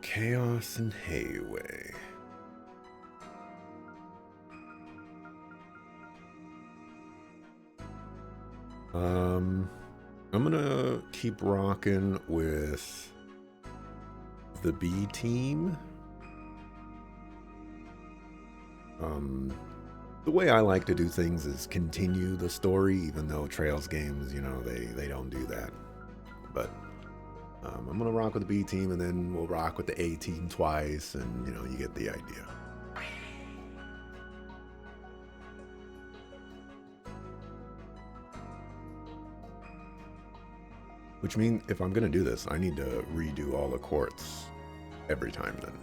Chaos and Hayway. I'm gonna keep rocking with the B team. The way I like to do things is continue the story, even though Trails games, you know, they don't do that. But I'm gonna rock with the B team, and then we'll rock with the A team twice, and you know, you get the idea. Which means if I'm gonna do this, I need to redo all the courts every time then.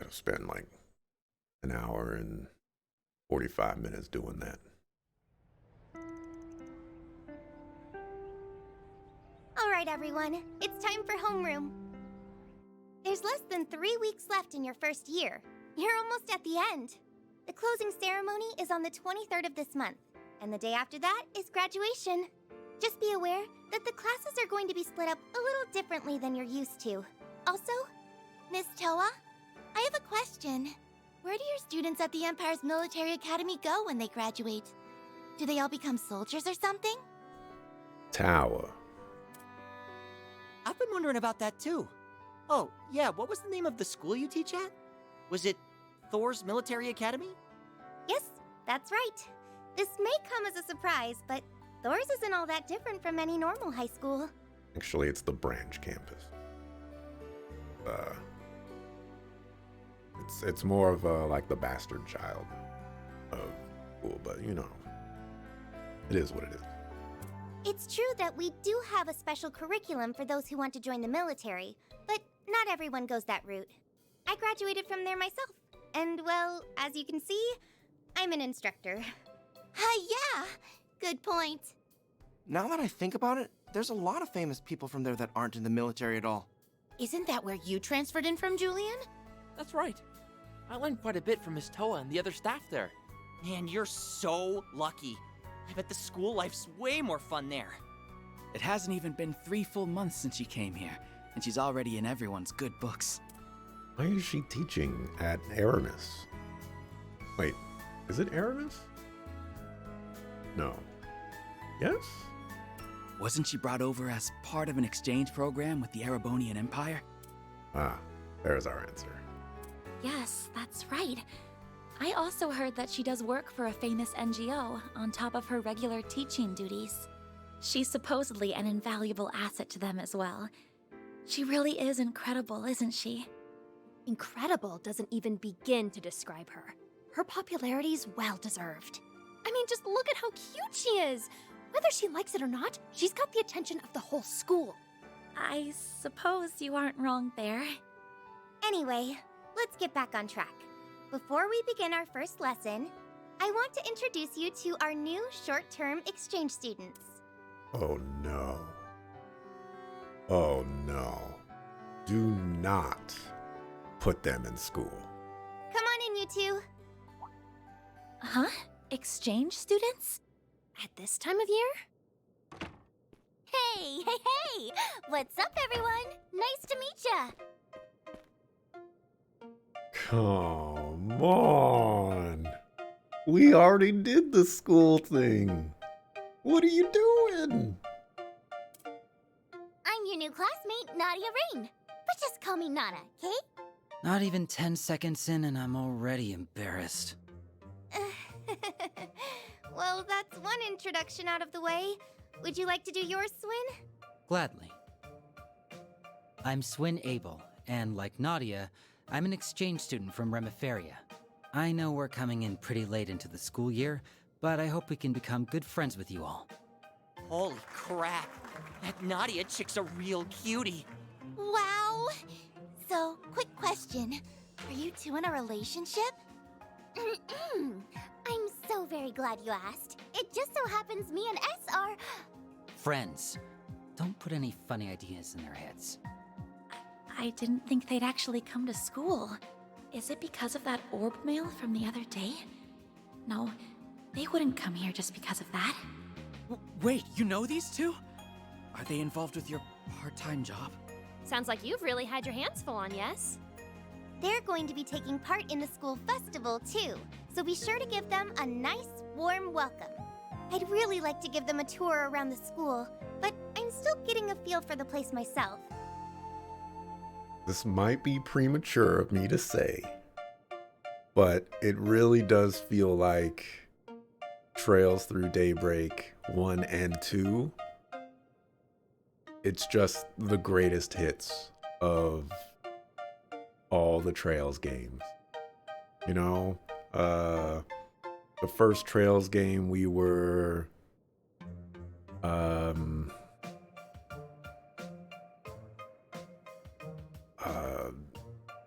Gotta spend like an hour and 45 minutes doing that. All right, everyone, it's time for homeroom. There's less than 3 weeks left in your first year. You're almost at the end. The closing ceremony is on the 23rd of this month, and the day after that is graduation. Just be aware that the classes are going to be split up a little differently than you're used to. Also, Miss Toa, I have a question. Where do your students at the Empire's Military Academy go when they graduate? Do they all become soldiers or something? Tower. I've been wondering about that too. Oh, yeah, what was the name of the school you teach at? Was it Thor's Military Academy? Yes, that's right. This may come as a surprise, but Thor's isn't all that different from any normal high school. Actually, it's the branch campus. It's more of like the bastard child of school, but you know, it is what it is. It's true that we do have a special curriculum for those who want to join the military, but not everyone goes that route. I graduated from there myself, and well, as you can see, I'm an instructor. Yeah, good point. Now that I think about it, there's a lot of famous people from there that aren't in the military at all. Isn't that where you transferred in from, Julian? That's right. I learned quite a bit from Miss Toa and the other staff there. Man, you're so lucky. I bet the school life's way more fun there. It hasn't even been 3 full months since she came here, and she's already in everyone's good books. Why is she teaching at Aramis? Wait, is it Aramis? No. Yes? Wasn't she brought over as part of an exchange program with the Erebonian Empire? Ah, there's our answer. Yes, that's right. I also heard that she does work for a famous NGO on top of her regular teaching duties. She's supposedly an invaluable asset to them as well. She really is incredible, isn't she? Incredible doesn't even begin to describe her. Her popularity's well-deserved. I mean, just look at how cute she is! Whether she likes it or not, she's got the attention of the whole school. I suppose you aren't wrong there. Anyway, let's get back on track. Before we begin our first lesson, I want to introduce you to our new short-term exchange students. Oh no. Oh no. Do not put them in school. Come on in, you two. Huh? Exchange students? At this time of year? Hey! What's up, everyone? Nice to meet ya. Come on. We already did the school thing. What are you doing? I'm your new classmate, Nadia Rain. But just call me Nana, okay? Not even 10 seconds in and I'm already embarrassed. Well, that's one introduction out of the way. Would you like to do yours, Swin? Gladly. I'm Swin Abel, and like Nadia, I'm an exchange student from Remiferia. I know we're coming in pretty late into the school year, but I hope we can become good friends with you all. Holy crap. That Nadia chick's a real cutie. Wow! So, quick question. Are you two in a relationship? I'm so very glad you asked. It just so happens me and S are... Friends. Don't put any funny ideas in their heads. I didn't think they'd actually come to school. Is it because of that orb mail from the other day? No, They wouldn't come here just because of that. Wait, you know these two? Are they involved with your part-time job? Sounds like you've really had your hands full on, yes? They're going to be taking part in the school festival, too, so be sure to give them a nice, warm welcome. I'd really like to give them a tour around the school, but I'm still getting a feel for the place myself. This might be premature of me to say, but it really does feel like Trails Through Daybreak 1 and 2. It's just the greatest hits of all the Trails games. You know, the first Trails game we were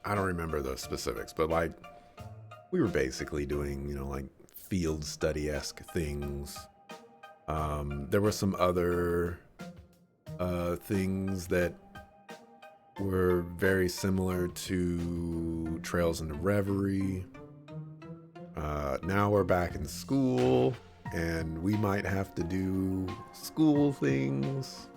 I don't remember the specifics, but like we were basically doing, you know, like field study-esque things. There were some other things that were very similar to Trails into Reverie. Now we're back in school, and we might have to do school things.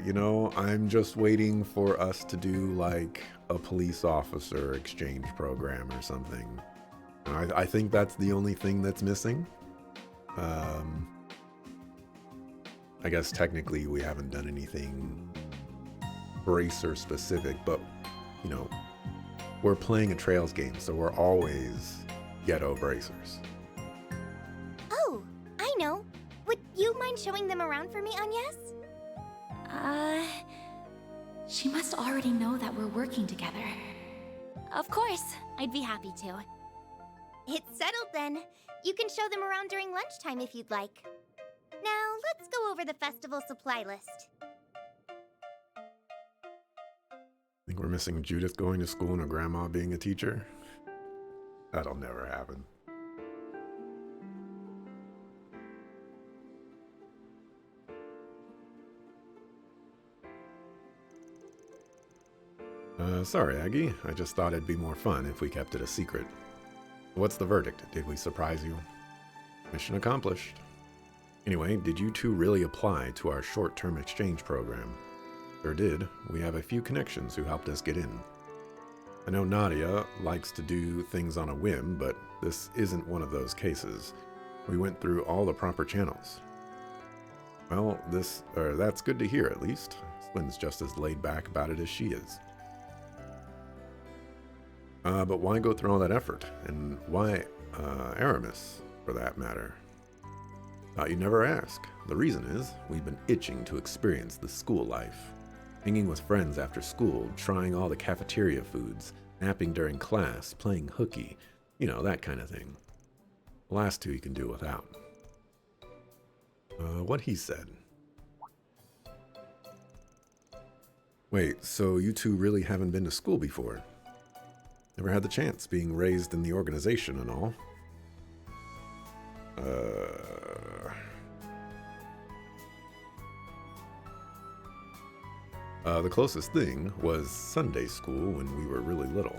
You know, I'm just waiting for us to do like a police officer exchange program or something. I think that's the only thing that's missing. I guess technically we haven't done anything bracer specific, but you know, we're playing a Trails game, so we're always ghetto bracers. Oh, I know. Would you mind showing them around for me, Agnes? She must already know that we're working together. Of course, I'd be happy to. It's settled then. You can show them around during lunchtime if you'd like. Now, let's go over the festival supply list. Think we're missing Judith going to school and her grandma being a teacher? That'll never happen. Sorry, Aggie. I just thought it'd be more fun if we kept it a secret. What's the verdict? Did we surprise you? Mission accomplished. Anyway, did you two really apply to our short-term exchange program? Sure did. We have a few connections who helped us get in. I know Nadia likes to do things on a whim, but this isn't one of those cases. We went through all the proper channels. Well, that's good to hear at least. Slynn's just as laid back about it as she is. But why go through all that effort? And why Aramis, for that matter? Thought you'd never ask. The reason is, we've been itching to experience the school life. Hanging with friends after school, trying all the cafeteria foods, napping during class, playing hooky, you know, that kind of thing. The last two you can do without. What he said. Wait, so you two really haven't been to school before? Never had the chance, being raised in the organization and all. The closest thing was Sunday school when we were really little.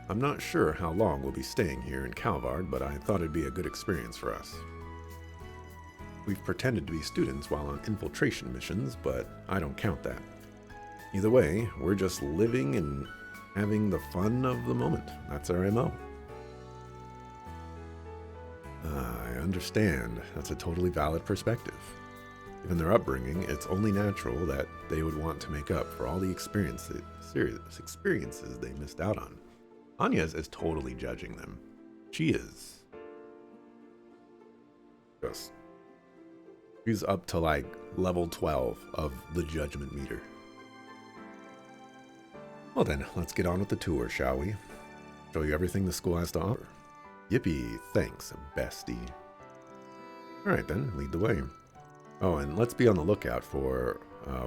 I'm not sure how long we'll be staying here in Calvard, but I thought it'd be a good experience for us. We've pretended to be students while on infiltration missions, but I don't count that. Either way, we're just living and having the fun of the moment. That's our MO. I understand. That's a totally valid perspective. Given their upbringing, it's only natural that they would want to make up for all the experiences they missed out on. Agnes is totally judging them. She is. She's up to like level 12 of the judgment meter. Well then, let's get on with the tour, shall we? Show you everything the school has to offer. Yippee, thanks, bestie. Alright then, lead the way. Oh, and let's be on the lookout for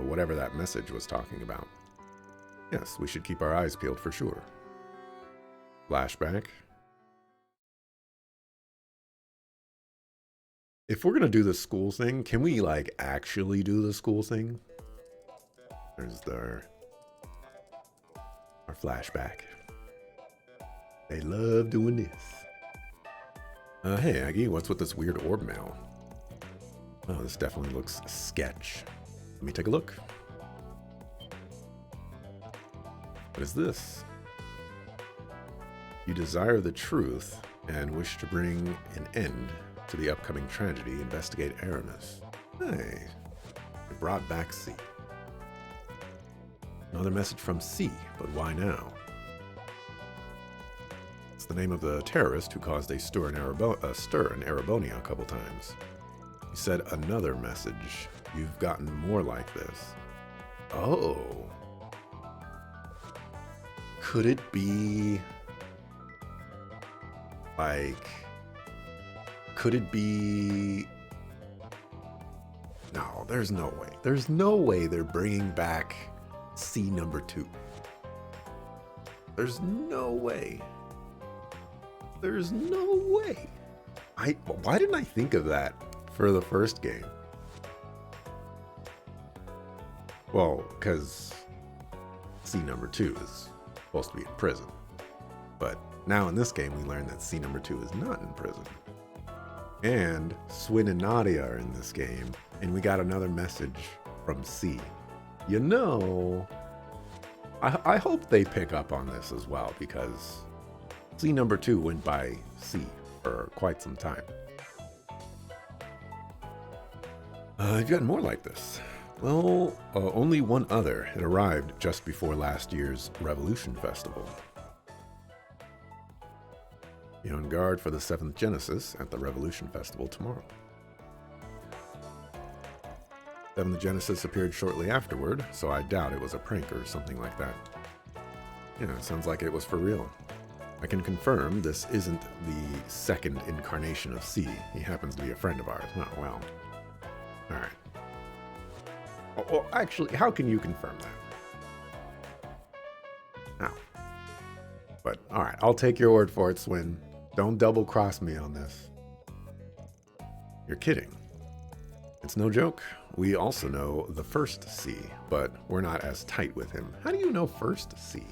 whatever that message was talking about. Yes, we should keep our eyes peeled for sure. Flashback. If we're gonna do the school thing, can we like actually do the school thing? There's our flashback. They love doing this. Hey, Aggie, what's with this weird orb mail? Oh, this definitely looks sketch. Let me take a look. What is this? You desire the truth and wish to bring an end to the upcoming tragedy. Investigate Aramis. Hey, it brought back C. Another message from C, but why now? It's the name of the terrorist who caused a stir in Erebonia a couple times. He said another message. You've gotten more like this. Oh. Could it be... Could it be... No, there's no way. There's no way they're bringing back C number 2. There's no way. There's no way. Why didn't I think of that for the first game? Well, because C number 2 is supposed to be in prison. But now in this game, we learn that C number 2 is not in prison. And Swin and Nadia are in this game, and we got another message from C. You know, I hope they pick up on this as well, because C number 2 went by C for quite some time. I've gotten more like this. Well, only one other. It arrived just before last year's Revolution Festival. Be on guard for the 7th Genesis at the Revolution Festival tomorrow. 7th Genesis appeared shortly afterward, so I doubt it was a prank or something like that. Yeah, it sounds like it was for real. I can confirm this isn't the second incarnation of C. He happens to be a friend of ours. Oh, well. Alright. Well, actually, how can you confirm that? How? But, alright, I'll take your word for it, Swin. Don't double-cross me on this. You're kidding. It's no joke. We also know the first C, but we're not as tight with him. How do you know first C?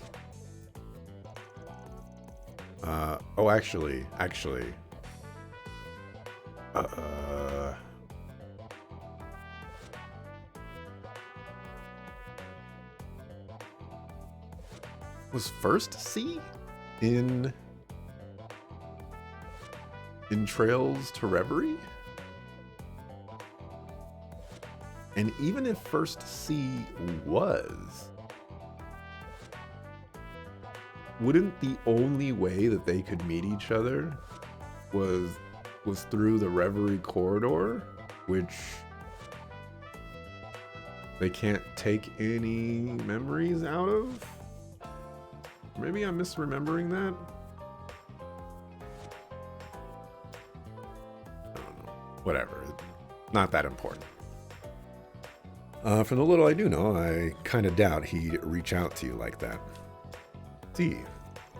Oh, actually. Was first C in Trails to Reverie? And even if first C was, wouldn't the only way that they could meet each other was through the Reverie corridor, which they can't take any memories out of? Maybe I'm misremembering that? I don't know. Whatever. Not that important. From the little I do know, I kind of doubt he'd reach out to you like that. See,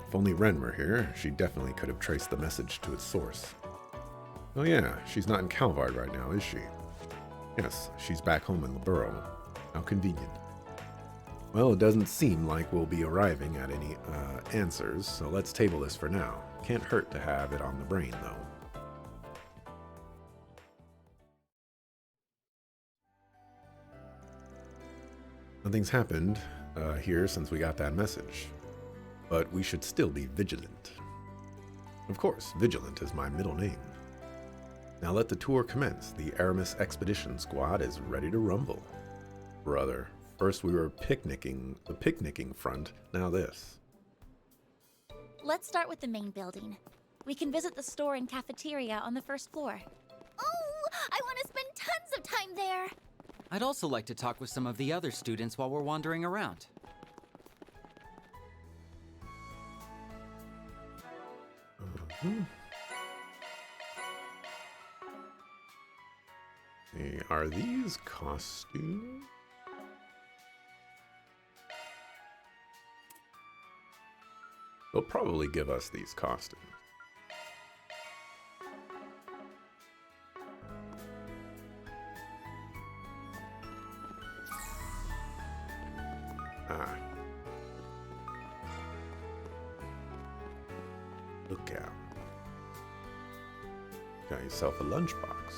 if only Ren were here, she definitely could have traced the message to its source. Oh yeah, she's not in Calvard right now, is she? Yes, she's back home in Laburo. How convenient. Well, it doesn't seem like we'll be arriving at any answers, so let's table this for now. Can't hurt to have it on the brain, though. Nothing's happened here since we got that message, but we should still be vigilant. Of course, Vigilant is my middle name. Now let the tour commence. The Aramis Expedition Squad is ready to rumble. Brother, first we were picnicking the picnicking front, now this. Let's start with the main building. We can visit the store and cafeteria on the first floor. Oh, I want to spend tons of time there. I'd also like to talk with some of the other students while we're wandering around. Hey, are these costumes? They'll probably give us these costumes. Look out. Got yourself a lunchbox.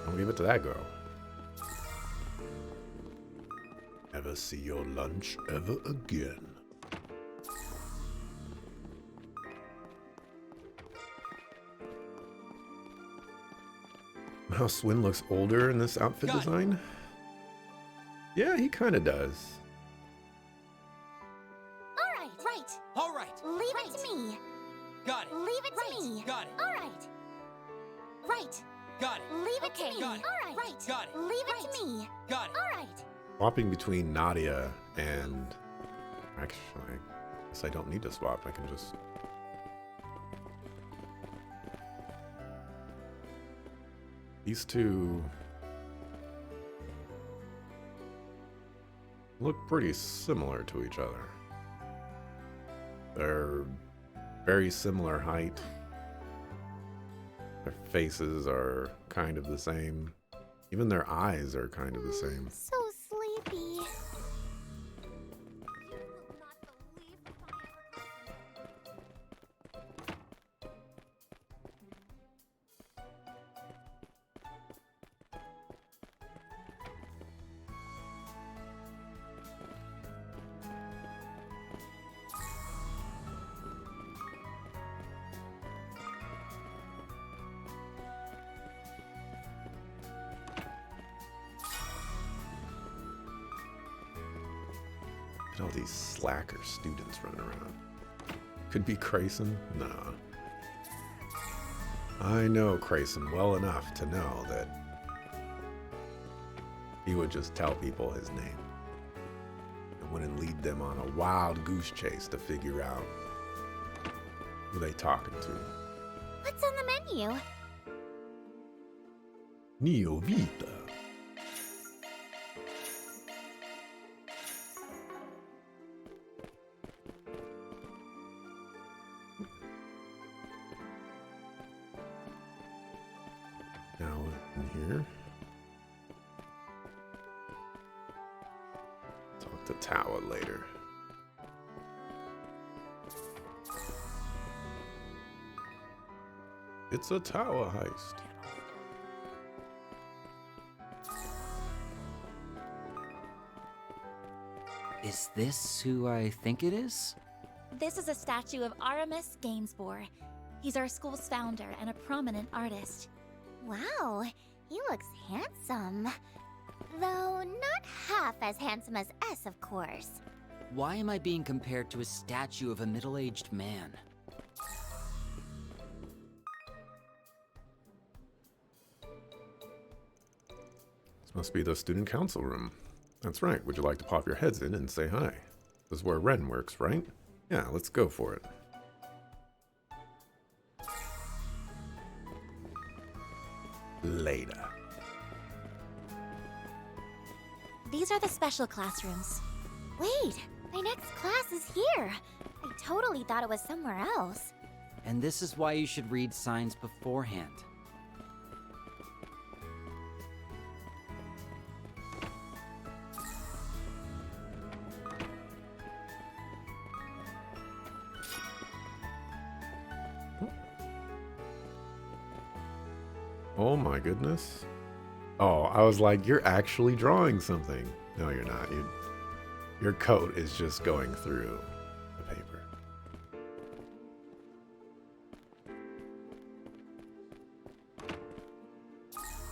Don't give it to that girl. Never see your lunch ever again. How Swin looks older in this outfit design? Yeah, he kind of does. All right. Leave it to me. Got it. Leave it to me. Got it. All right. Right. Got it. Leave it to me. Got it. All right. Got it. Leave it to me. Got it. All right. Swapping between Nadia and... Actually, I guess I don't need to swap. I can just... These two... look pretty similar to each other. They're very similar height. Their faces are kind of the same. Even their eyes are kind of the same. So sleepy. You will not believe the fun Look at all these slacker students running around. Could be Crayson? Nah. I know Crayson well enough to know that he would just tell people his name and wouldn't lead them on a wild goose chase to figure out who they talking to. What's on the menu? Neo Vita. Now in here. Talk to Tower later. It's a tower heist. Is this who I think it is? This is a statue of Aramis Gainsborough. He's our school's founder and a prominent artist. Wow, he looks handsome. Though not half as handsome as S, of course. Why am I being compared to a statue of a middle-aged man? This must be the student council room. That's right. Would you like to pop your heads in and say hi? This is where Ren works, right? Yeah, let's go for it. Later. These are the special classrooms. Wait, my next class is here. I totally thought it was somewhere else. And this is why you should read signs beforehand. Oh my goodness. Oh, I was like, you're actually drawing something. No, you're not. Your coat is just going through the paper.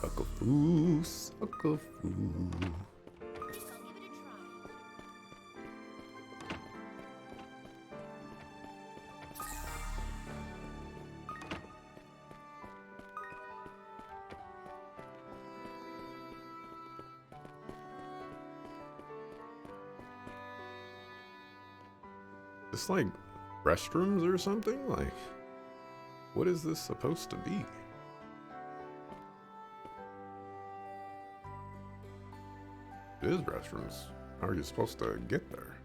Suckafoo, suckafoo. It's like restrooms or something? Like, what is this supposed to be? It is restrooms. How are you supposed to get there?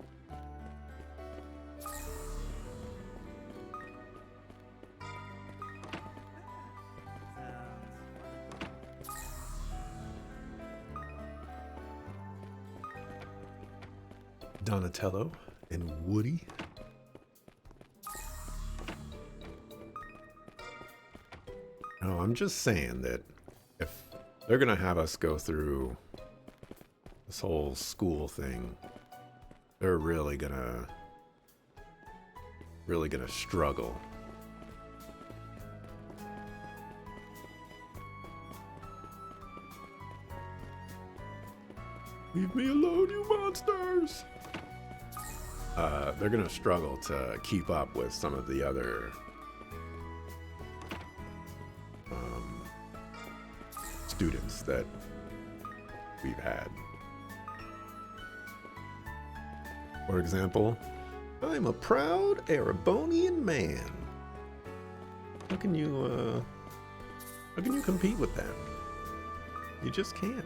Donatello and Woody. No, I'm just saying that if they're gonna have us go through this whole school thing, they're really gonna struggle. Leave me alone, you monsters! They're gonna struggle to keep up with some of the other students that we've had. For example, I'm a proud Erebonian man. How can you compete with that? You just can't.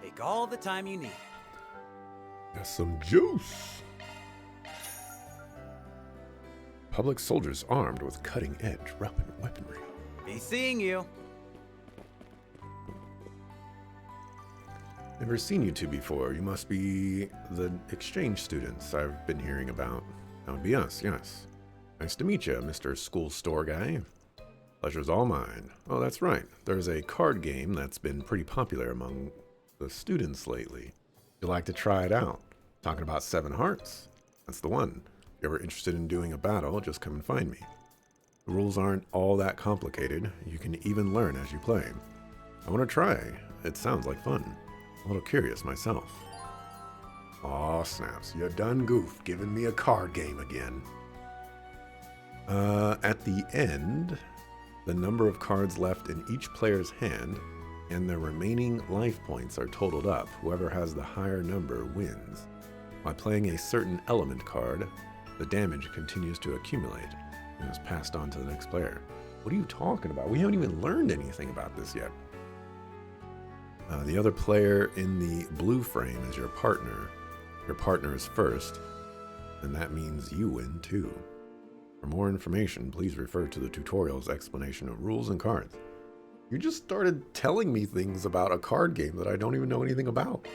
Take all the time you need. Got some juice. Public soldiers armed with cutting-edge weaponry. Be seeing you. Never seen you two before. You must be the exchange students I've been hearing about. That would be us, yes. Nice to meet you, Mr. School Store Guy. Pleasure's all mine. Oh, that's right. There's a card game that's been pretty popular among the students lately. You'd like to try it out? Talking about 7 Hearts. That's the one. If you're ever interested in doing a battle, just come and find me. The rules aren't all that complicated. You can even learn as you play. I want to try. It sounds like fun. A little curious myself. Aw, snaps. You done goof, giving me a card game again. At the end, the number of cards left in each player's hand and their remaining life points are totaled up. Whoever has the higher number wins. By playing a certain element card, the damage continues to accumulate and is passed on to the next player. What are you talking about? We haven't even learned anything about this yet. The other player in the blue frame is your partner. Your partner is first, and that means you win too. For more information, please refer to the tutorial's explanation of rules and cards. You just started telling me things about a card game that I don't even know anything about.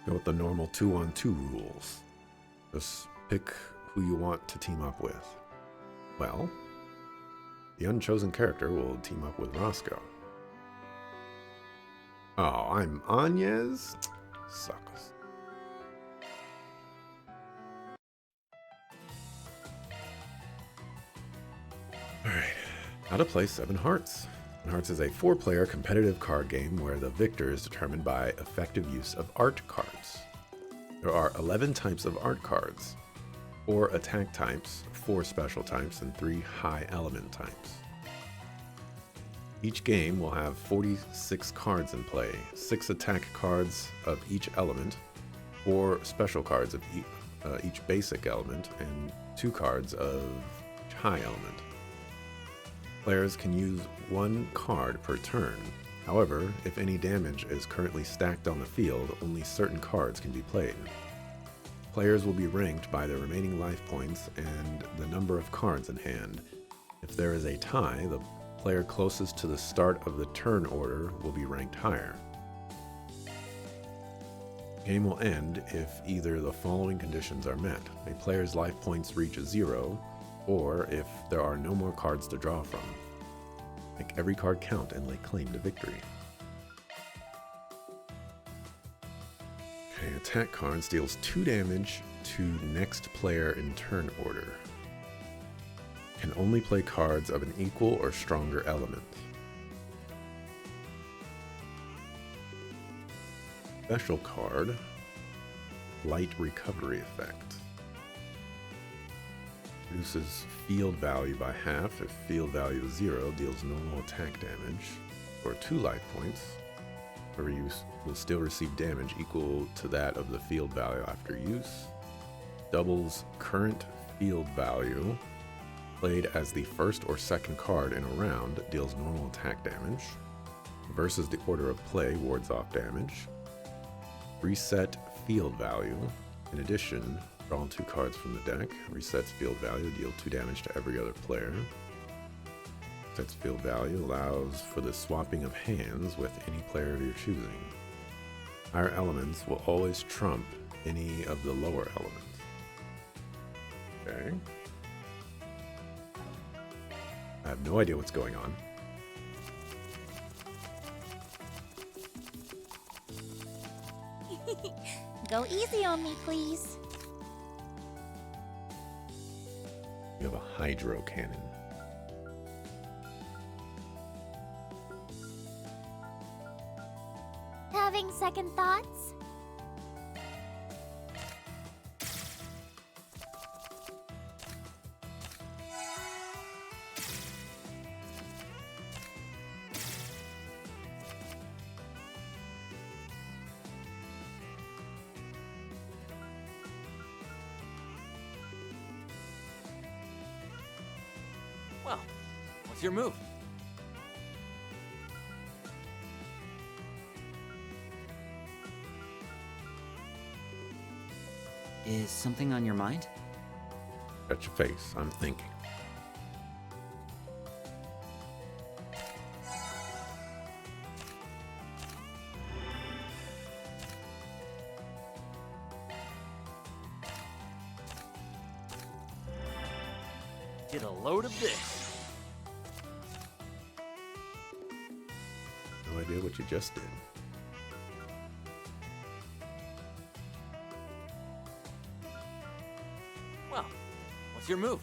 Go with the normal 2-on-2 rules. Just pick who you want to team up with. Well, the unchosen character will team up with Roscoe. Oh, I'm Agnes? Sucks. Alright, how to play 7 Hearts. 7 Hearts is a 4-player competitive card game where the victor is determined by effective use of art cards. There are 11 types of art cards, 4 attack types, 4 special types, and 3 high element types. Each game will have 46 cards in play, 6 attack cards of each element, 4 special cards of each basic element, and 2 cards of each high element. Players can use 1 card per turn. However, if any damage is currently stacked on the field, only certain cards can be played. Players will be ranked by their remaining life points and the number of cards in hand. If there is a tie, the player closest to the start of the turn order will be ranked higher. The game will end if either the following conditions are met. A player's life points reach 0, or if there are no more cards to draw from. Make every card count and lay claim to victory. Okay, attack card deals 2 damage to next player in turn order. Can only play cards of an equal or stronger element. Special card, light recovery effect. Reduces field value by half. If field value is 0, deals normal attack damage for 2 life points. or use will still receive damage equal to that of the field value after use. Doubles current field value played as the first or second card in a round deals normal attack damage. Versus the order of play wards off damage. Reset field value. In addition, draw 2 cards from the deck. Resets field value, deal 2 damage to every other player. Sets field value allows for the swapping of hands with any player of your choosing. Higher elements will always trump any of the lower elements. Okay. I have no idea what's going on. Go easy on me, please. You have a hydro cannon. Having second thoughts? Well, what's your move? Is something on your mind? Got your face. I'm thinking. Get a load of this. No idea what you just did. Well, what's your move?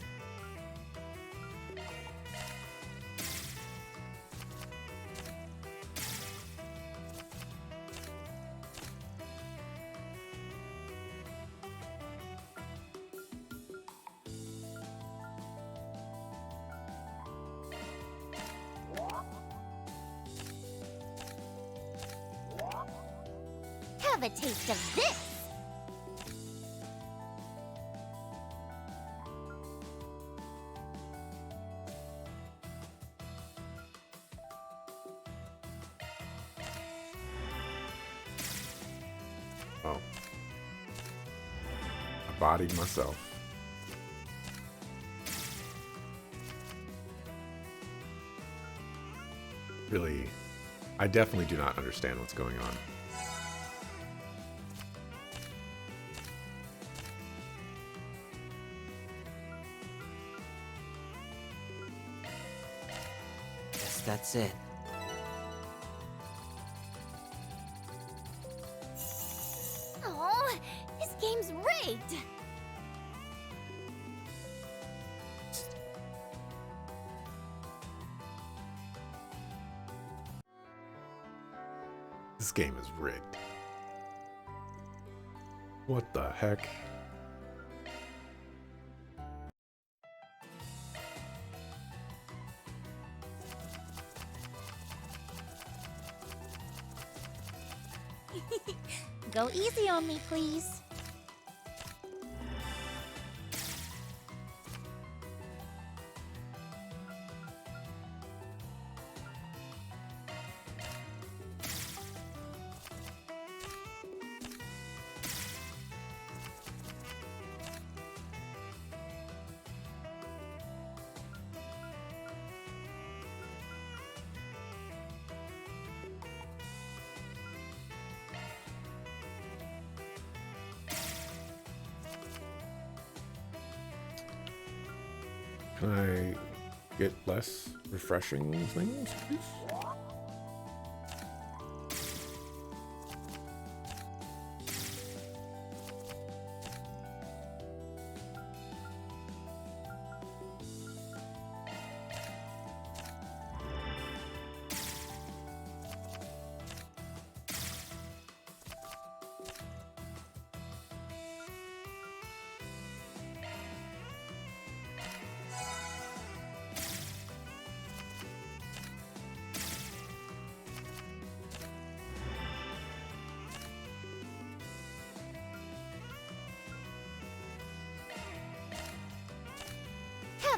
Have a taste of this! Oh. I bodied myself. Really, I definitely do not understand what's going on. Guess that's it. Oh, this game's rigged! This game is rigged. What the heck? Go easy on me, please. Can I get less refreshing things, please?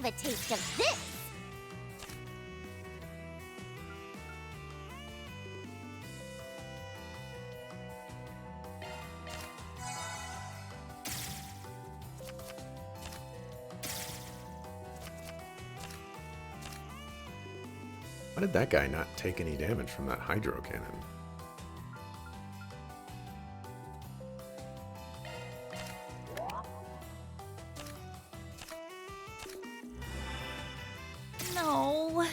have a taste of this! Why did that guy not take any damage from that hydro cannon? No.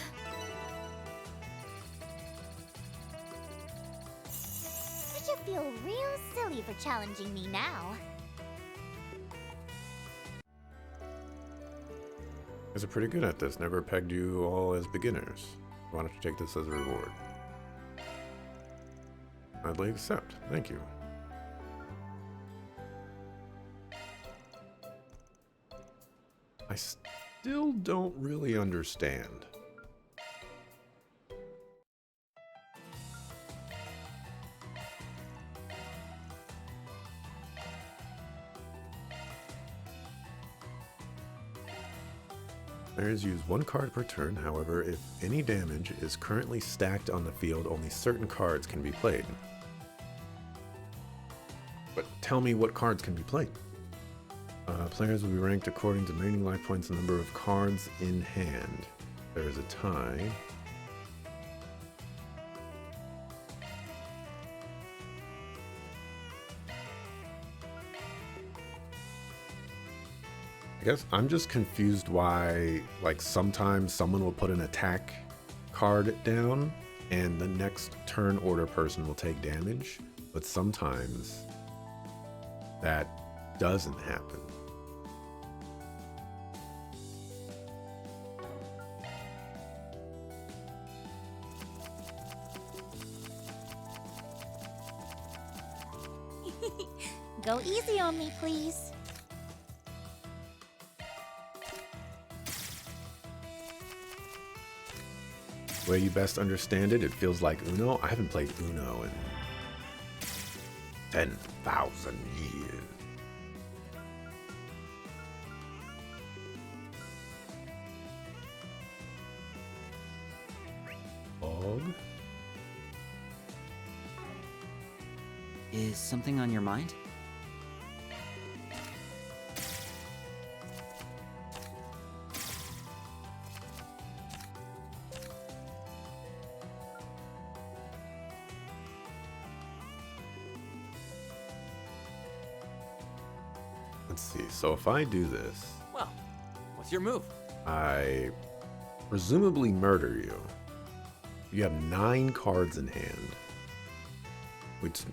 I should feel real silly for challenging me now. You guys are pretty good at this. Never pegged you all as beginners. Why don't you take this as a reward? Gladly accept. Thank you. I still don't really understand. Players use one card per turn. However, if any damage is currently stacked on the field, only certain cards can be played. But tell me what cards can be played. Players will be ranked according to remaining life points and number of cards in hand. There is a tie. I guess I'm just confused why, like, sometimes someone will put an attack card down and the next turn order person will take damage, but sometimes that doesn't happen. Go easy on me, please. The way you best understand it, it feels like Uno. I haven't played Uno in 10,000 years. Bog? Is something on your mind? Let's see. So if I do this, Well, what's your move? I presumably murder you. You have 9 cards in hand, which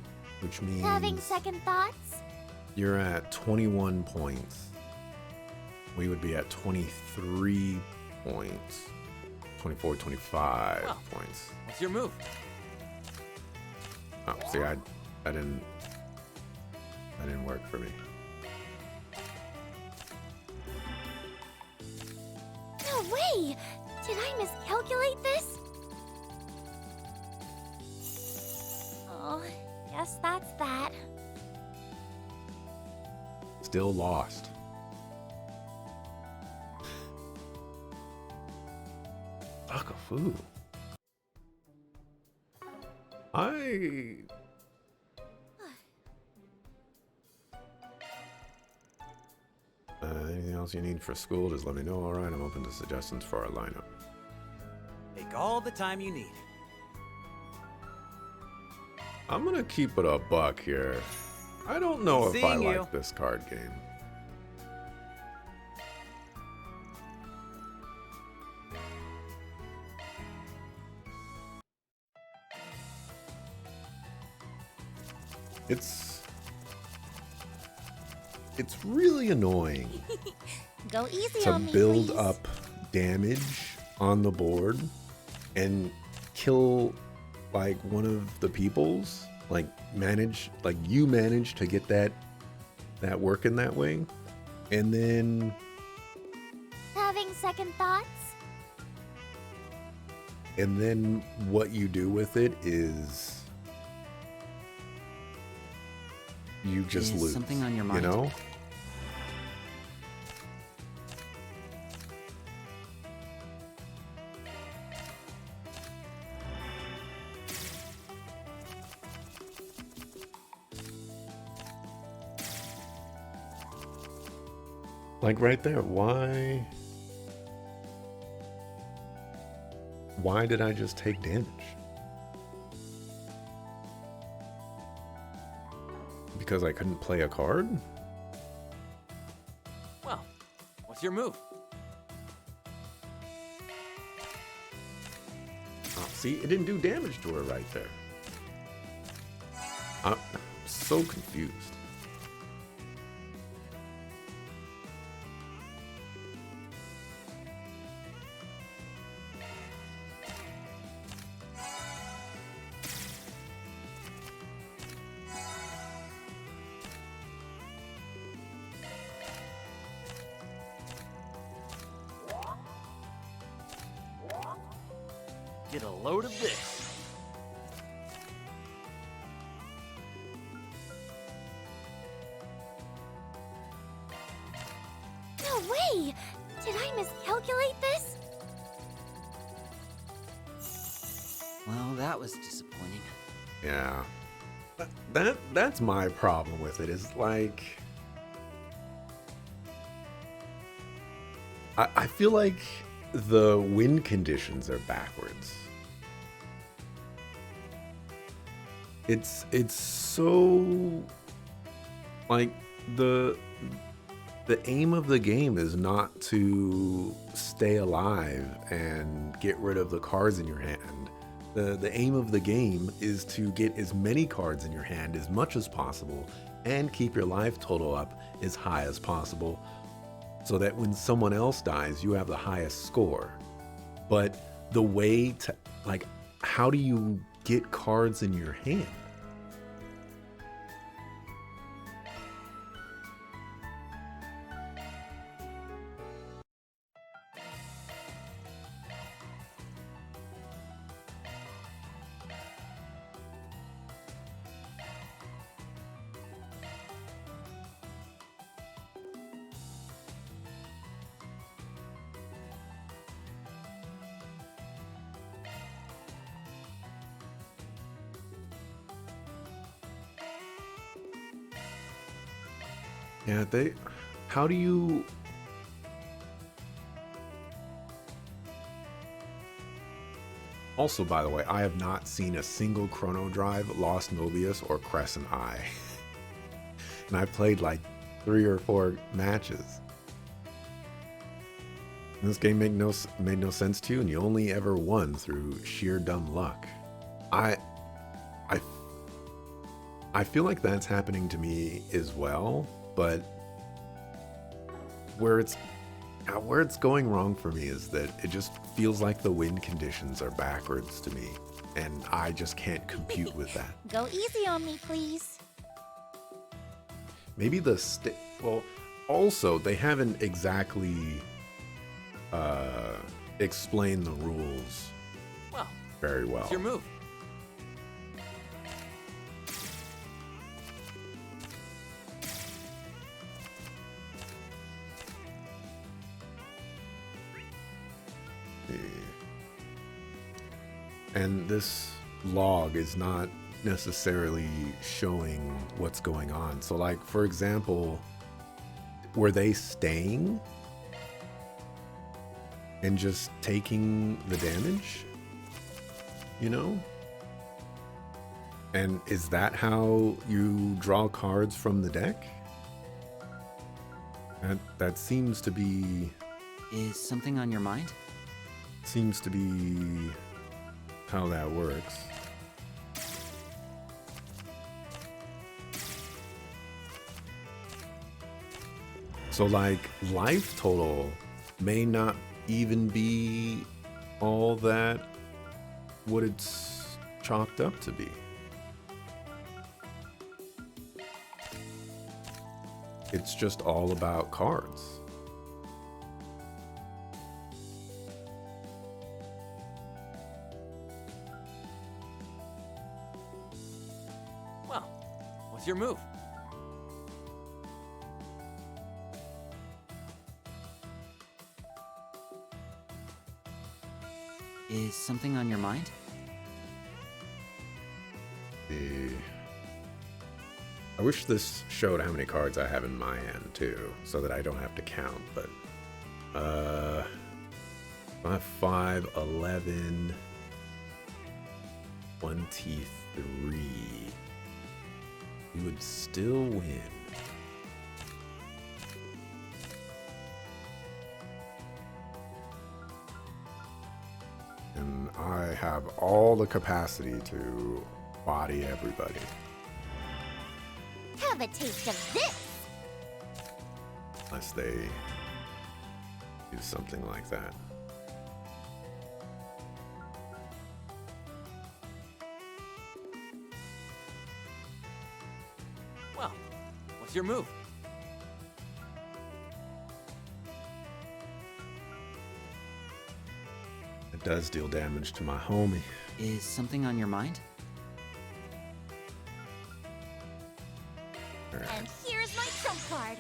means Having second thoughts? you're at 21 points. We would be at 23 points. 24, 25 Well. points. What's your move? Oh, see, that didn't work for me. No way! Did I miscalculate this? Oh, guess that's that. Still lost. Akafu. Anything else you need for school, just let me know. Alright, I'm open to suggestions for our lineup. Take all the time you need. I'm gonna keep it a buck here. I don't know if I Seeing you. like this card game. It's really annoying Go easy to on me, build please. up damage on the board and kill like one of the peoples, like you manage to get that working that way, and then Having second thoughts? what you do with it is you just Is lose. something on your mind? You know? Like right there, why? Why did I just take damage? Because I couldn't play a card? Well, what's your move? Oh, see, it didn't do damage to her right there. I'm so confused. Get a load of this. No way! Did I miscalculate this? Well, that was disappointing. Yeah. That's my problem with it, is like I feel like the win conditions are backwards. It's so like the aim of the game is not to stay alive and get rid of the cards in your hand. The aim of the game is to get as many cards in your hand as much as possible and keep your life total up as high as possible so that when someone else dies, you have the highest score. But the way to, like, how do you get cards in your hand? Yeah, how do you... Also, by the way, I have not seen a single Chrono Drive, Lost Mobius, or Crescent Eye. And I played like 3 or 4 matches. And this game made no sense to you, and you only ever won through sheer dumb luck. I feel like that's happening to me as well, but where it's going wrong for me is that it just feels like the win conditions are backwards to me, and I just can't compute with that. Go easy on me, please. Maybe well, also they haven't exactly explained the rules Well, very well. what's your move? And this log is not necessarily showing what's going on. So like, for example, were they staying and just taking the damage? You know? And is that how you draw cards from the deck? That seems to be... Is something on your mind? Seems to be how that works. So like, life total may not even be all that what it's chalked up to be. It's just all about cards. Well, what's your move? Is something on your mind? I wish this showed how many cards I have in my hand too, so that I don't have to count, but I have 5, 11, 23. You would still win. And I have all the capacity to body everybody. Have a taste of this! Unless they do something like that. Well, what's your move? It does deal damage to my homie. Is something on your mind? And here's my trump card.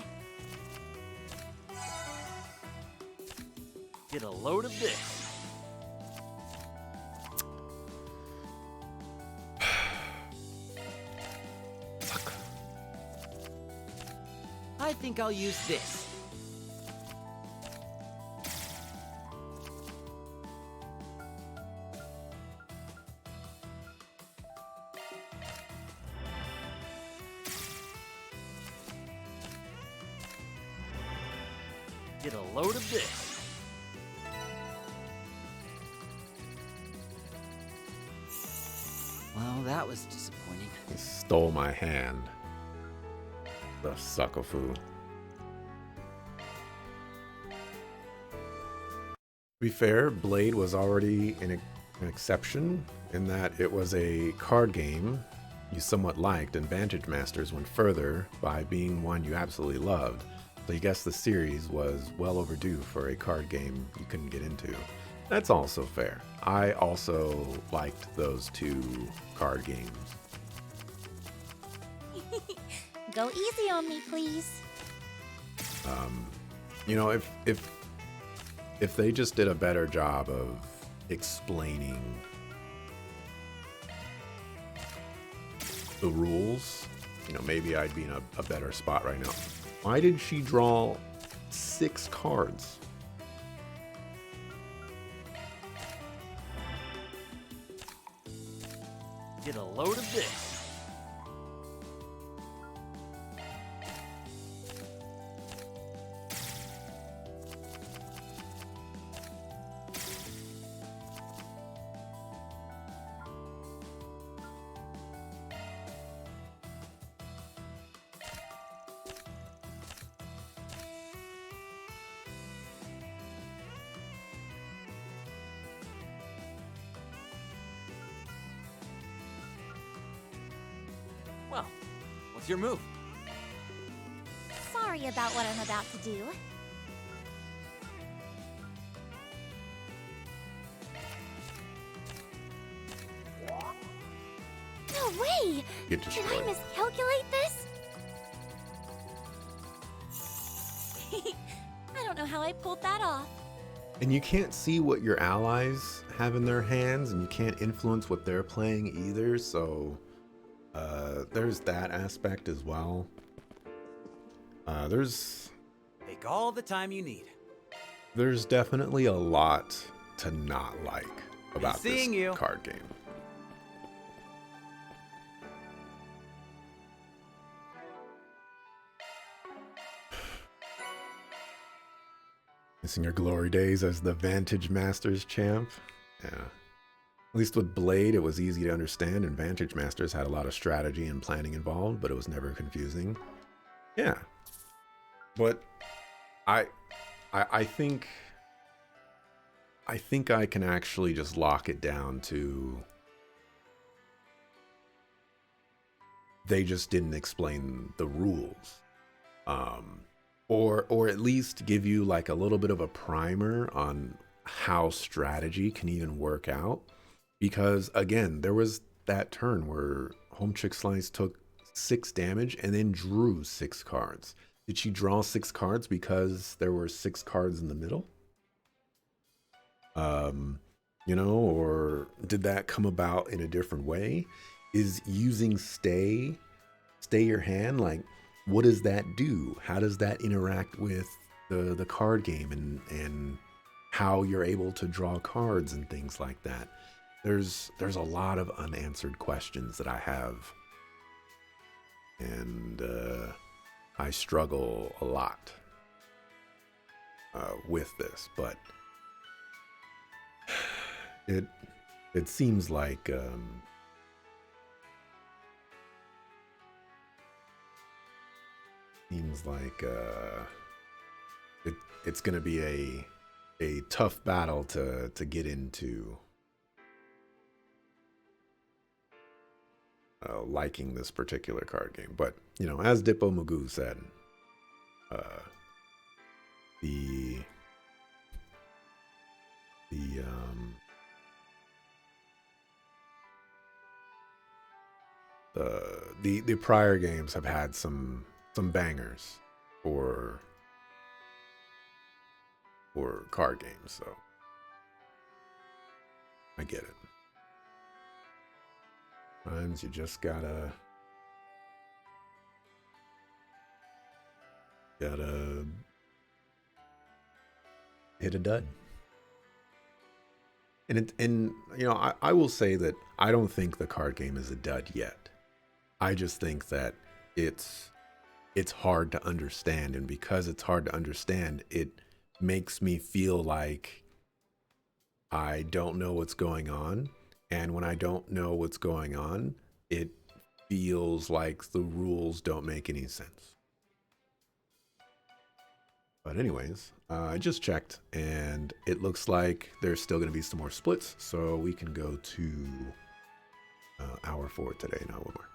Get a load of this. Fuck. I think I'll use this. Get a load of this. Well, that was disappointing. He stole my hand. The suckafoo. To be fair, Blade was already an exception in that it was a card game you somewhat liked, and Vantage Masters went further by being one you absolutely loved. So you guess the series was well overdue for a card game you couldn't get into. That's also fair. I also liked those two card games. Go easy on me, please. You know, if they just did a better job of explaining the rules, you know, maybe I'd be in a better spot right now. Why did she draw 6 cards? Get a load of this. Well, what's your move? Sorry about what I'm about to do. No way! Get Did I destroyed. miscalculate this? I don't know how I pulled that off. And you can't see what your allies have in their hands, and you can't influence what they're playing either, so there's that aspect as well. Take all the time you need. There's definitely a lot to not like about this Seeing you. card game. Missing your glory days as the Vantage Masters champ? Yeah. At least with Blade, it was easy to understand, and Vantage Masters had a lot of strategy and planning involved, but it was never confusing. Yeah. But I think I can actually just lock it down to they just didn't explain the rules. Or at least give you like a little bit of a primer on how strategy can even work out. Because again, there was that turn where Home Chick Slice took 6 damage and then drew 6 cards. Did she draw 6 cards because there were 6 cards in the middle? You know, or did that come about in a different way? Is using stay stay your hand? Like, what does that do? How does that interact with the card game and how you're able to draw cards and things like that? There's a lot of unanswered questions that I have, and I struggle a lot with this, but it seems like it's going to be a tough battle to get into. Liking this particular card game, but you know, as Dippo Magoo said, the prior games have had some bangers for card games, so I get it. Sometimes you just gotta hit a dud. And you know, I will say that I don't think the card game is a dud yet. I just think that it's hard to understand, and because it's hard to understand, it makes me feel like I don't know what's going on. And when I don't know what's going on, it feels like the rules don't make any sense. But anyways, I just checked, and it looks like there's still going to be some more splits, so we can go to hour 4 today, not one more.